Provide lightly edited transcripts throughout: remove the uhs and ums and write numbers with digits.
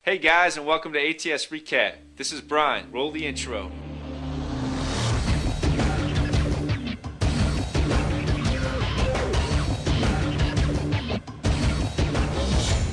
Hey guys, and welcome to ATS Recap. This is Brian. Roll the intro.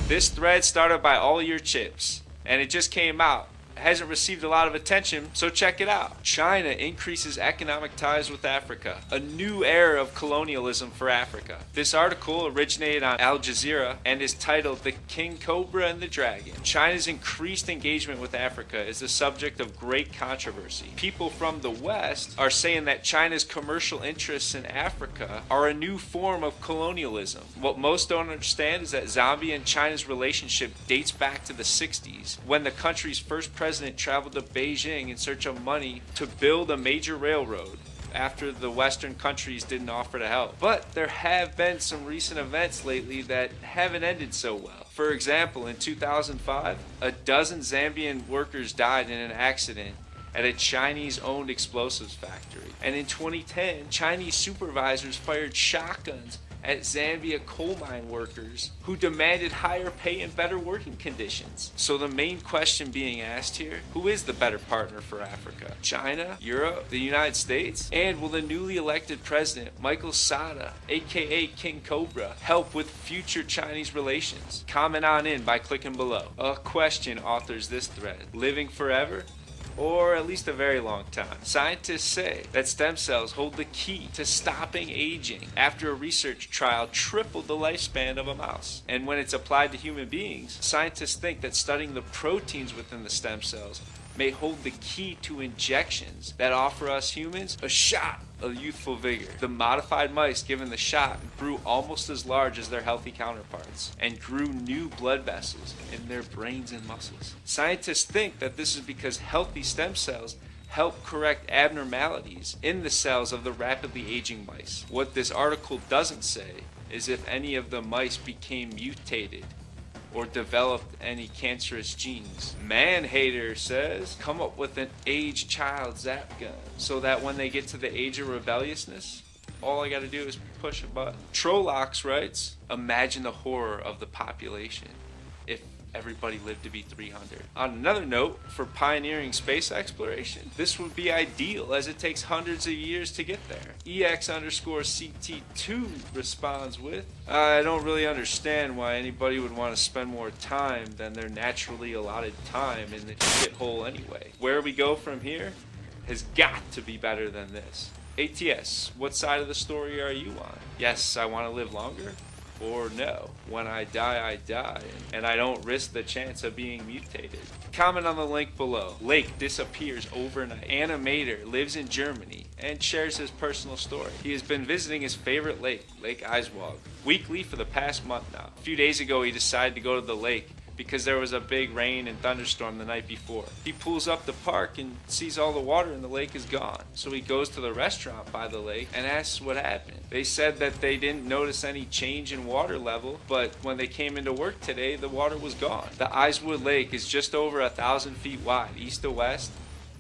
This thread started by all your chips, and it just came out. It hasn't received a lot of attention, so check it out. China increases economic ties with Africa. A new era of colonialism for Africa. This article originated on Al Jazeera and is titled The King Cobra and the Dragon. China's increased engagement with Africa is the subject of great controversy. People from the West are saying that China's commercial interests in Africa are a new form of colonialism. What most don't understand is that Zambia and China's relationship dates back to the 60s, when the country's first president traveled to Beijing in search of money to build a major railroad after the Western countries didn't offer to help. But there have been some recent events lately that haven't ended so well. For example, in 2005, a dozen Zambian workers died in an accident at a Chinese-owned explosives factory. And in 2010, Chinese supervisors fired shotguns at Zambia coal mine workers who demanded higher pay and better working conditions. So the main question being asked here, who is the better partner for Africa? China, Europe, the United States? And will the newly elected president, Michael Sada, aka King Cobra, help with future Chinese relations? Comment on in by clicking below. A question authors this thread: living forever? Or at least a very long time. Scientists say that stem cells hold the key to stopping aging after a research trial tripled the lifespan of a mouse. And when it's applied to human beings, scientists think that studying the proteins within the stem cells may hold the key to injections that offer us humans a shot of youthful vigor. The modified mice given the shot grew almost as large as their healthy counterparts and grew new blood vessels in their brains and muscles. Scientists think that this is because healthy stem cells help correct abnormalities in the cells of the rapidly aging mice. What this article doesn't say is if any of the mice became mutated or developed any cancerous genes. Man-hater says, come up with an aged child zap gun so that when they get to the age of rebelliousness, all I gotta do is push a button. Trollocs writes, imagine the horror of the population if everybody lived to be 300. On another note, for pioneering space exploration, this would be ideal as it takes hundreds of years to get there. EX_CT2 responds with, I don't really understand why anybody would want to spend more time than their naturally allotted time in the shithole anyway. Where we go from here has got to be better than this. ATS, what side of the story are you on? Yes, I want to live longer. Or no, when I die, and I don't risk the chance of being mutated. Comment on the link below. Lake disappears overnight. Animator lives in Germany and shares his personal story. He has been visiting his favorite lake, Lake Eiswald, weekly for the past month now. A few days ago, he decided to go to the lake because there was a big rain and thunderstorm the night before. He pulls up the park and sees all the water in the lake is gone. So he goes to the restaurant by the lake and asks what happened. They said that they didn't notice any change in water level, but when they came into work today, the water was gone. The Eiswood Lake is just over 1,000 feet wide, east to west,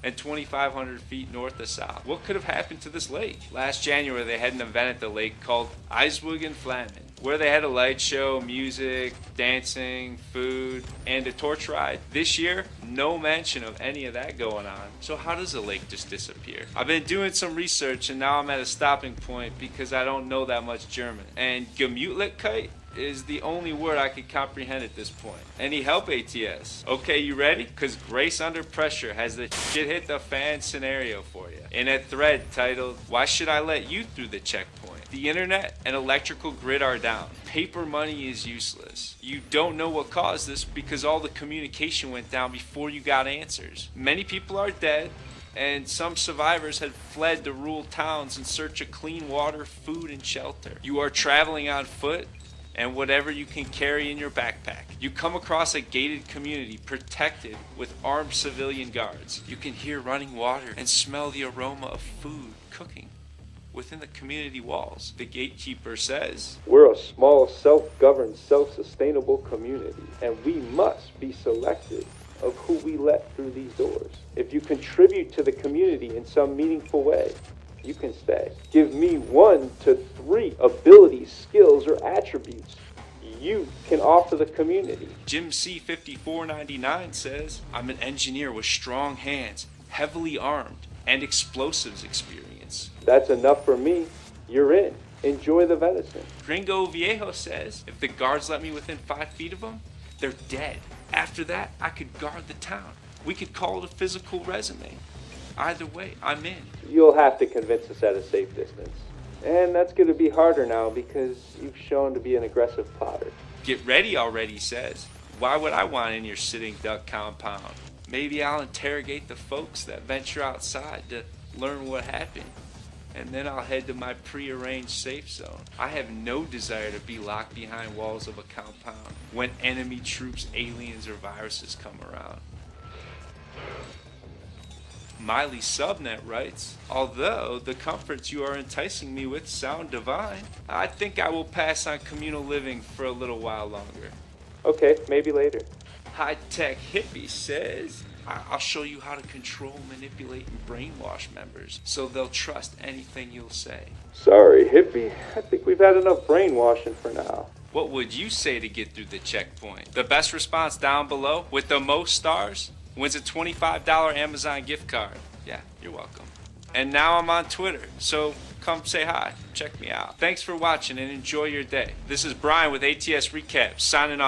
and 2,500 feet north to south. What could have happened to this lake? Last January, they had an event at the lake called Eiswogen Flammen, where they had a light show, music, dancing, food, and a torch ride. This year, no mention of any of that going on. So how does the lake just disappear? I've been doing some research and now I'm at a stopping point because I don't know that much German. And Gemütlichkeit is the only word I can comprehend at this point. Any help, ATS? Okay, you ready? Because Grace Under Pressure has the shit hit the fan scenario for you. In a thread titled, Why Should I Let You Through the Checkpoint? The internet and electrical grid are down. Paper money is useless. You don't know what caused this because all the communication went down before you got answers. Many people are dead, and some survivors had fled to rural towns in search of clean water, food, and shelter. You are traveling on foot and whatever you can carry in your backpack. You come across a gated community protected with armed civilian guards. You can hear running water and smell the aroma of food cooking within the community walls. The gatekeeper says, we're a small, self-governed, self-sustainable community, and we must be selective of who we let through these doors. If you contribute to the community in some meaningful way, you can stay. Give me 1 to 3 abilities, skills, or attributes you can offer the community. Jim C5499 says, I'm an engineer with strong hands, heavily armed, and explosives experience. That's enough for me. You're in. Enjoy the venison. Gringo Viejo says, if the guards let me within 5 feet of them, they're dead. After that, I could guard the town. We could call it a physical resume. Either way, I'm in. You'll have to convince us at a safe distance. And that's going to be harder now because you've shown to be an aggressive plotter. Get ready already, he says. Why would I want in your sitting duck compound? Maybe I'll interrogate the folks that venture outside to learn what happened. And then I'll head to my prearranged safe zone. I have no desire to be locked behind walls of a compound when enemy troops, aliens, or viruses come around. Miley Subnet writes, although the comforts you are enticing me with sound divine, I think I will pass on communal living for a little while longer. Okay, maybe later. High-tech hippie says, I'll show you how to control, manipulate, and brainwash members so they'll trust anything you'll say. Sorry, hippie. I think we've had enough brainwashing for now. What would you say to get through the checkpoint? The best response down below with the most stars wins a $25 Amazon gift card. Yeah, you're welcome. And now I'm on Twitter, so come say hi. Check me out. Thanks for watching and enjoy your day. This is Brian with ATS Recap, signing off.